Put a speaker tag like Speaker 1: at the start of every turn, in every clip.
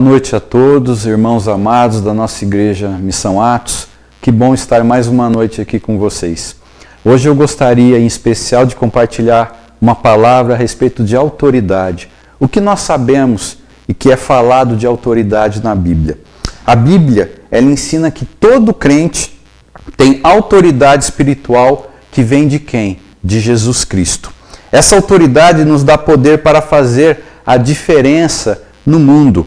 Speaker 1: Boa noite a todos, irmãos amados da nossa igreja Missão Atos. Que bom estar mais uma noite aqui com vocês. Hoje eu gostaria em especial de compartilhar uma palavra a respeito de autoridade. O que nós sabemos e que é falado de autoridade na Bíblia. A Bíblia, ela ensina que todo crente tem autoridade espiritual que vem de quem? De Jesus Cristo. Essa autoridade nos dá poder para fazer a diferença no mundo.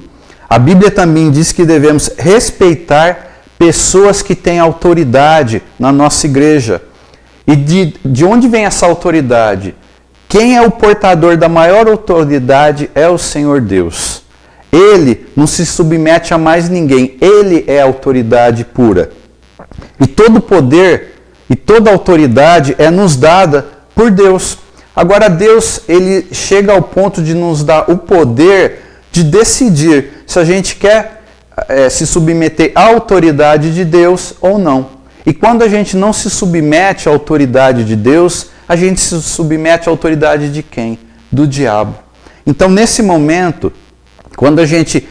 Speaker 1: A Bíblia também diz que devemos respeitar pessoas que têm autoridade na nossa igreja. E de onde vem essa autoridade? Quem é o portador da maior autoridade é o Senhor Deus. Ele não se submete a mais ninguém. Ele é a autoridade pura. E todo poder e toda autoridade é nos dada por Deus. Agora Deus, ele chega ao ponto de nos dar o poder de decidir se a gente quer se submeter à autoridade de Deus ou não. E quando a gente não se submete à autoridade de Deus, a gente se submete à autoridade de quem? Do diabo. Então, nesse momento, quando a gente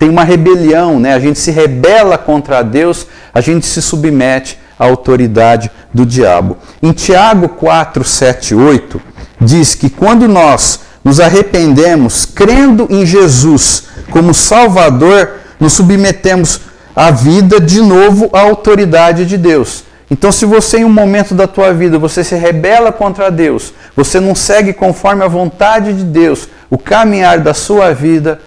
Speaker 1: tem uma rebelião, né? A gente se rebela contra Deus, a gente se submete à autoridade do diabo. Em Tiago 4, 7, 8, diz que quando nós nos arrependemos, crendo em Jesus como Salvador, nos submetemos à vida de novo à autoridade de Deus. Então, se você em um momento da tua vida, você se rebela contra Deus, você não segue conforme a vontade de Deus, o caminhar da sua vida,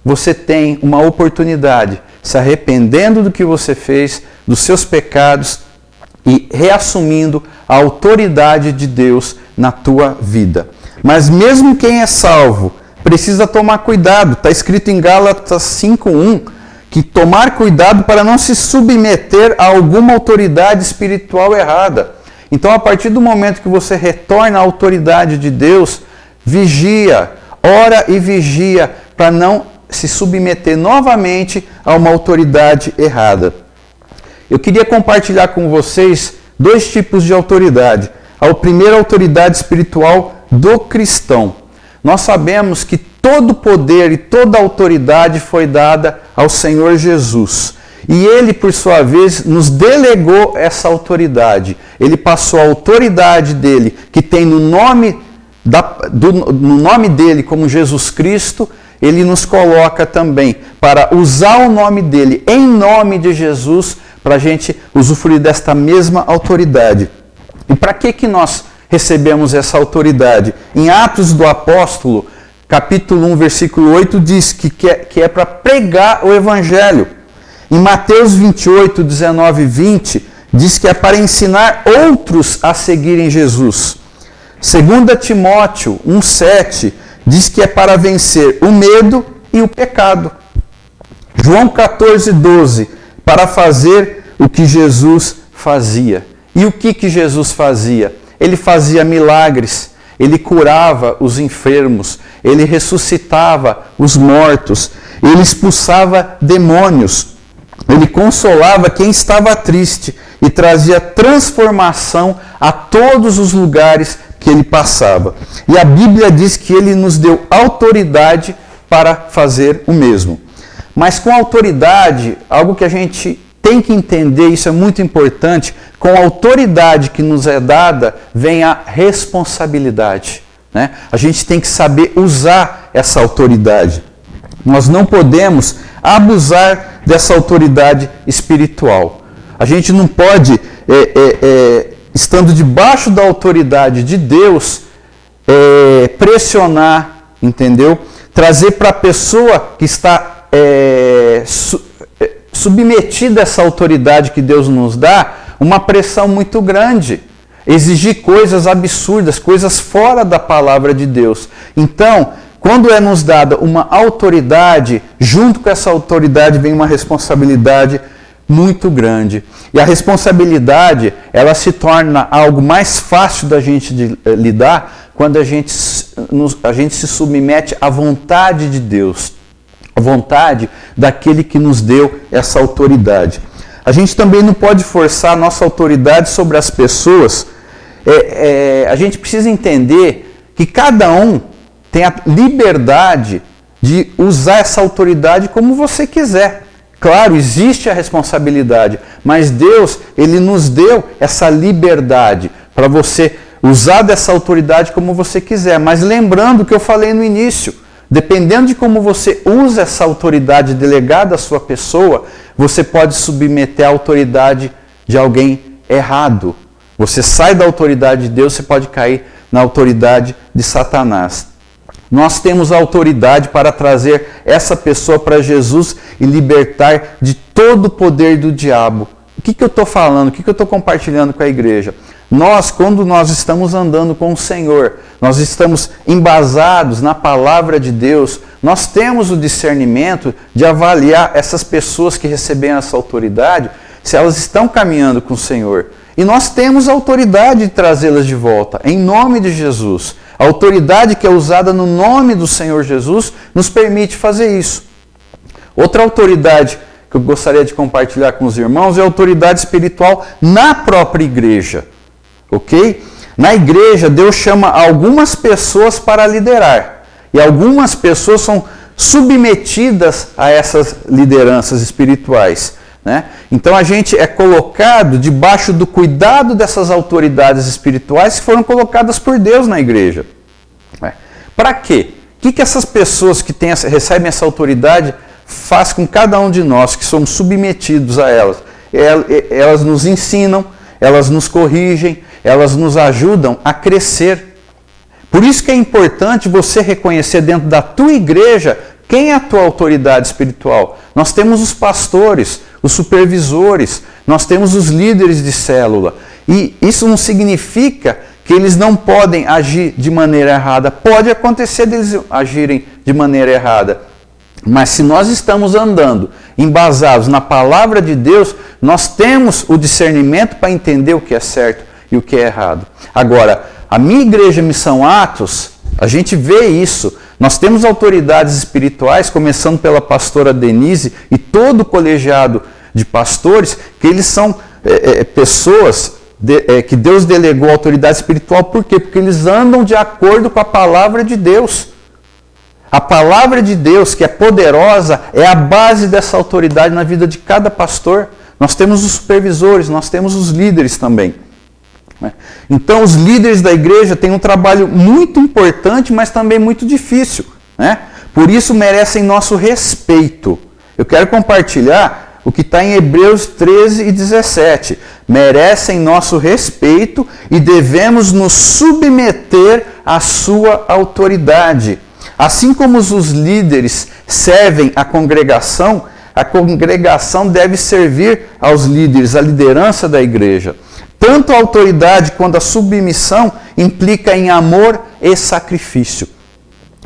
Speaker 1: você tem uma oportunidade, se arrependendo do que você fez, dos seus pecados e reassumindo a autoridade de Deus na tua vida. Mas mesmo quem é salvo precisa tomar cuidado. Está escrito em Gálatas 5:1 que tomar cuidado para não se submeter a alguma autoridade espiritual errada. Então, a partir do momento que você retorna à autoridade de Deus, vigia, ora e vigia para não se submeter novamente a uma autoridade errada. Eu queria compartilhar com vocês dois tipos de autoridade. A primeira, autoridade espiritual do cristão. Nós sabemos que todo poder e toda autoridade foi dada ao Senhor Jesus. E Ele, por sua vez, nos delegou essa autoridade. Ele passou a autoridade dele, que tem no nome dele como Jesus Cristo, Ele nos coloca também para usar o nome dele, em nome de Jesus, para a gente usufruir desta mesma autoridade. E para que nós recebemos essa autoridade? Em Atos do Apóstolo, capítulo 1, versículo 8, diz que é para pregar o Evangelho. Em Mateus 28, 19 e 20, diz que é para ensinar outros a seguirem Jesus. 2 Timóteo 1, 7, diz que é para vencer o medo e o pecado. João 14, 12, para fazer o que Jesus fazia. E o que Jesus fazia? Ele fazia milagres, ele curava os enfermos, ele ressuscitava os mortos, ele expulsava demônios, ele consolava quem estava triste e trazia transformação a todos os lugares que ele passava. E a Bíblia diz que ele nos deu autoridade para fazer o mesmo. Mas com autoridade, algo que a gente tem que entender, isso é muito importante, com a autoridade que nos é dada, vem a responsabilidade. Né? A gente tem que saber usar essa autoridade. Nós não podemos abusar dessa autoridade espiritual. A gente não pode, estando debaixo da autoridade de Deus, pressionar, entendeu? Trazer para a pessoa que está submetida a essa autoridade que Deus nos dá, uma pressão muito grande. Exigir coisas absurdas, coisas fora da palavra de Deus. Então, quando é nos dada uma autoridade, junto com essa autoridade vem uma responsabilidade muito grande. E a responsabilidade, ela se torna algo mais fácil da gente lidar quando a gente se submete à vontade de Deus. A vontade daquele que nos deu essa autoridade. A gente também não pode forçar a nossa autoridade sobre as pessoas. A gente precisa entender que cada um tem a liberdade de usar essa autoridade como você quiser. Claro, existe a responsabilidade, mas Deus, Ele nos deu essa liberdade para você usar dessa autoridade como você quiser. Mas lembrando o que eu falei no início, dependendo de como você usa essa autoridade delegada à sua pessoa, você pode submeter a autoridade de alguém errado. Você sai da autoridade de Deus, você pode cair na autoridade de Satanás. Nós temos a autoridade para trazer essa pessoa para Jesus e libertar de todo o poder do diabo. O que eu estou falando? O que eu estou compartilhando com a igreja? Quando nós estamos andando com o Senhor, nós estamos embasados na palavra de Deus, nós temos o discernimento de avaliar essas pessoas que receberam essa autoridade, se elas estão caminhando com o Senhor. E nós temos a autoridade de trazê-las de volta, em nome de Jesus. A autoridade que é usada no nome do Senhor Jesus nos permite fazer isso. Outra autoridade que eu gostaria de compartilhar com os irmãos é a autoridade espiritual na própria igreja. Ok? Na igreja, Deus chama algumas pessoas para liderar. E algumas pessoas são submetidas a essas lideranças espirituais. Né? Então a gente é colocado debaixo do cuidado dessas autoridades espirituais que foram colocadas por Deus na igreja. Para quê? O que essas pessoas que recebem essa autoridade fazem com cada um de nós que somos submetidos a elas? Elas nos ensinam, elas nos corrigem, elas nos ajudam a crescer. Por isso que é importante você reconhecer dentro da tua igreja quem é a tua autoridade espiritual. Nós temos os pastores, os supervisores, nós temos os líderes de célula. E isso não significa que eles não podem agir de maneira errada. Pode acontecer deles agirem de maneira errada. Mas se nós estamos andando embasados na palavra de Deus, nós temos o discernimento para entender o que é certo e o que é errado. Agora, a minha igreja Missão Atos, a gente vê isso. Nós temos autoridades espirituais, começando pela pastora Denise e todo o colegiado de pastores, que eles são pessoas que Deus delegou autoridade espiritual. Por quê? Porque eles andam de acordo com a palavra de Deus. A palavra de Deus, que é poderosa, é a base dessa autoridade na vida de cada pastor. Nós temos os supervisores, nós temos os líderes também. Então, os líderes da igreja têm um trabalho muito importante, mas também muito difícil. Né? Por isso, merecem nosso respeito. Eu quero compartilhar o que está em Hebreus 13 e 17. Merecem nosso respeito e devemos nos submeter à sua autoridade. Assim como os líderes servem a congregação deve servir aos líderes, a liderança da igreja. Tanto a autoridade quanto a submissão implica em amor e sacrifício.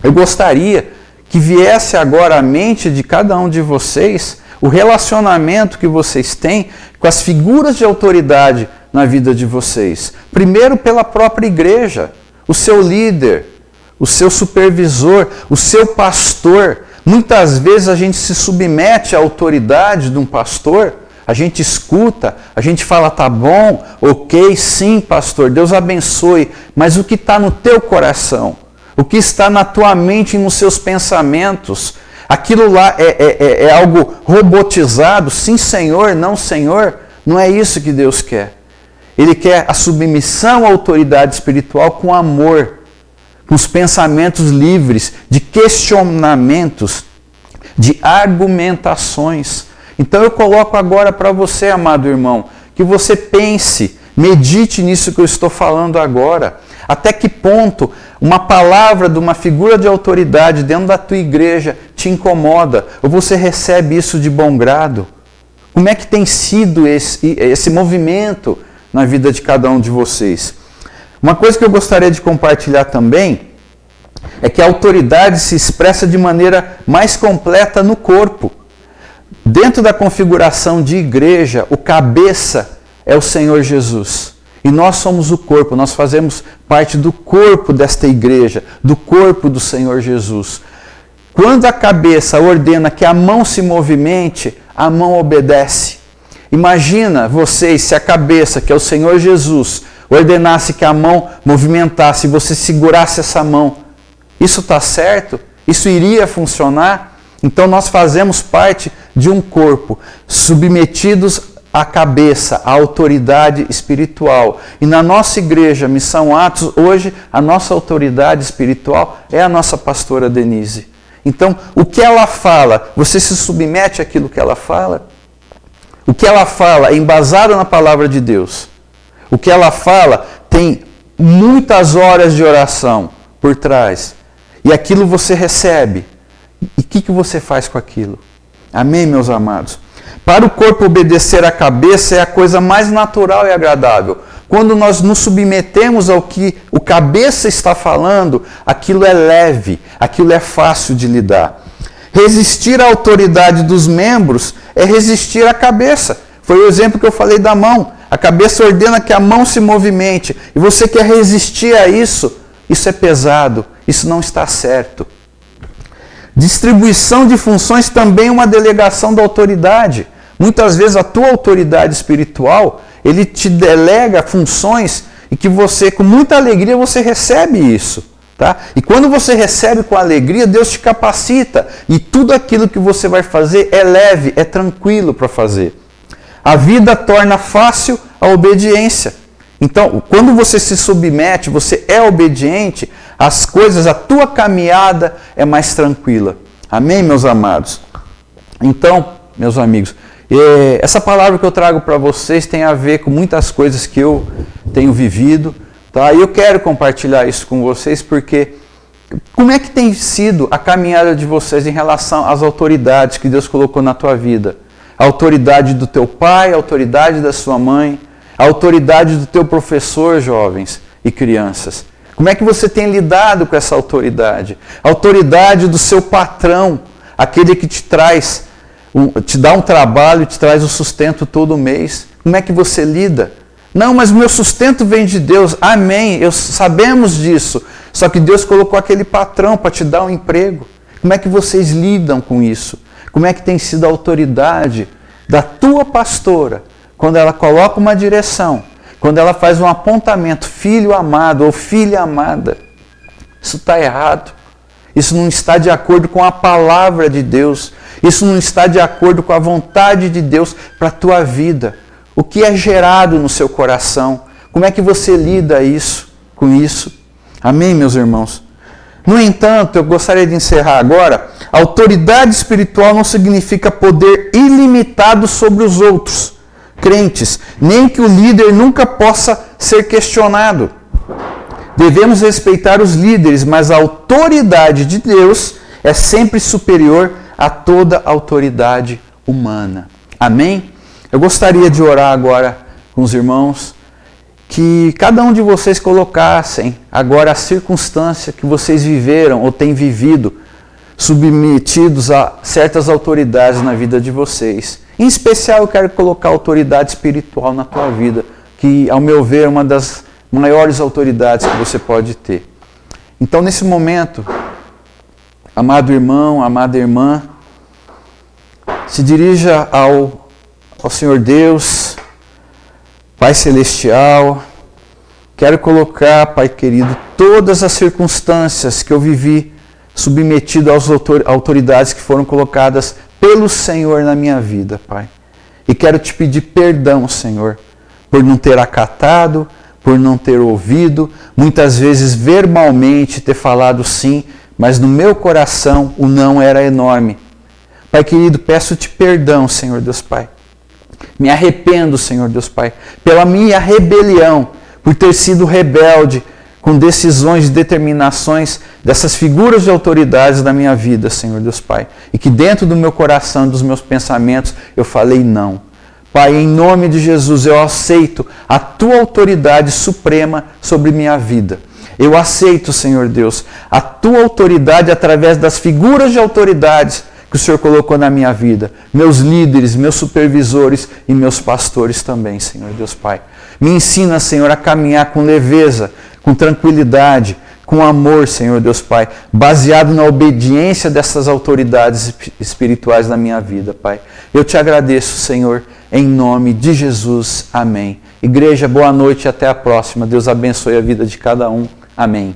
Speaker 1: Eu gostaria que viesse agora à mente de cada um de vocês o relacionamento que vocês têm com as figuras de autoridade na vida de vocês. Primeiro pela própria igreja, o seu líder, o seu supervisor, o seu pastor. Muitas vezes a gente se submete à autoridade de um pastor, a gente escuta, a gente fala, tá bom, ok, sim, pastor, Deus abençoe, mas o que está no teu coração, o que está na tua mente e nos seus pensamentos, aquilo lá é algo robotizado, sim, Senhor, não é isso que Deus quer. Ele quer a submissão à autoridade espiritual com amor, com os pensamentos livres, de questionamentos, de argumentações. Então eu coloco agora para você, amado irmão, que você pense, medite nisso que eu estou falando agora. Até que ponto uma palavra de uma figura de autoridade dentro da tua igreja te incomoda? Ou você recebe isso de bom grado? Como é que tem sido esse movimento na vida de cada um de vocês? Uma coisa que eu gostaria de compartilhar também é que a autoridade se expressa de maneira mais completa no corpo. Dentro da configuração de igreja, o cabeça é o Senhor Jesus. E nós somos o corpo, nós fazemos parte do corpo desta igreja, do corpo do Senhor Jesus. Quando a cabeça ordena que a mão se movimente, a mão obedece. Imagina vocês se a cabeça, que é o Senhor Jesus, ordenasse que a mão movimentasse e você segurasse essa mão. Isso está certo? Isso iria funcionar? Então nós fazemos parte de um corpo, submetidos à cabeça, à autoridade espiritual. E na nossa igreja, Missão Atos, hoje a nossa autoridade espiritual é a nossa pastora Denise. Então, o que ela fala, você se submete àquilo que ela fala? O que ela fala é embasado na palavra de Deus. O que ela fala tem muitas horas de oração por trás. E aquilo você recebe. E o que você faz com aquilo? Amém, meus amados? Para o corpo obedecer à cabeça é a coisa mais natural e agradável. Quando nós nos submetemos ao que o cabeça está falando, aquilo é leve, aquilo é fácil de lidar. Resistir à autoridade dos membros é resistir à cabeça. Foi o exemplo que eu falei da mão. A cabeça ordena que a mão se movimente. E você quer resistir a isso? Isso é pesado. Isso não está certo. Distribuição de funções também é uma delegação da autoridade. Muitas vezes a tua autoridade espiritual, ele te delega funções e que você, com muita alegria, você recebe isso. Tá? E quando você recebe com alegria, Deus te capacita. E tudo aquilo que você vai fazer é leve, é tranquilo para fazer. A vida torna fácil a obediência. Então, quando você se submete, você é obediente, as coisas, a tua caminhada é mais tranquila. Amém, meus amados? Então, meus amigos, essa palavra que eu trago para vocês tem a ver com muitas coisas que eu tenho vivido. Tá? E eu quero compartilhar isso com vocês porque como é que tem sido a caminhada de vocês em relação às autoridades que Deus colocou na tua vida? A autoridade do teu pai, a autoridade da sua mãe, a autoridade do teu professor, jovens e crianças. Como é que você tem lidado com essa autoridade? A autoridade do seu patrão, aquele que te traz, te dá um trabalho, te traz o sustento todo mês. Como é que você lida? Não, mas o meu sustento vem de Deus. Amém, sabemos disso. Só que Deus colocou aquele patrão para te dar um emprego. Como é que vocês lidam com isso? Como é que tem sido a autoridade da tua pastora quando ela coloca uma direção, quando ela faz um apontamento, filho amado ou filha amada? Isso está errado. Isso não está de acordo com a palavra de Deus. Isso não está de acordo com a vontade de Deus para a tua vida. O que é gerado no seu coração? Como é que você lida com isso? Amém, meus irmãos? No entanto, eu gostaria de encerrar agora. A autoridade espiritual não significa poder ilimitado sobre os outros crentes, nem que o líder nunca possa ser questionado. Devemos respeitar os líderes, mas a autoridade de Deus é sempre superior a toda autoridade humana. Amém? Eu gostaria de orar agora com os irmãos, que cada um de vocês colocassem agora a circunstância que vocês viveram ou têm vivido, submetidos a certas autoridades na vida de vocês. Em especial, eu quero colocar a autoridade espiritual na tua vida, que, ao meu ver, é uma das maiores autoridades que você pode ter. Então, nesse momento, amado irmão, amada irmã, se dirija ao Senhor Deus, Pai Celestial. Quero colocar, Pai querido, todas as circunstâncias que eu vivi submetido às autoridades que foram colocadas pelo Senhor na minha vida, Pai. E quero te pedir perdão, Senhor, por não ter acatado, por não ter ouvido, muitas vezes verbalmente ter falado sim, mas no meu coração o não era enorme. Pai querido, peço-te perdão, Senhor Deus Pai. Me arrependo, Senhor Deus Pai, pela minha rebelião, por ter sido rebelde com decisões e determinações dessas figuras de autoridades da minha vida, Senhor Deus Pai. E que dentro do meu coração, dos meus pensamentos, eu falei não. Pai, em nome de Jesus, eu aceito a tua autoridade suprema sobre minha vida. Eu aceito, Senhor Deus, a tua autoridade através das figuras de autoridades que o Senhor colocou na minha vida. Meus líderes, meus supervisores e meus pastores também, Senhor Deus Pai. Me ensina, Senhor, a caminhar com leveza, com tranquilidade, com amor, Senhor Deus Pai, baseado na obediência dessas autoridades espirituais na minha vida, Pai. Eu te agradeço, Senhor, em nome de Jesus. Amém. Igreja, boa noite e até a próxima. Deus abençoe a vida de cada um. Amém.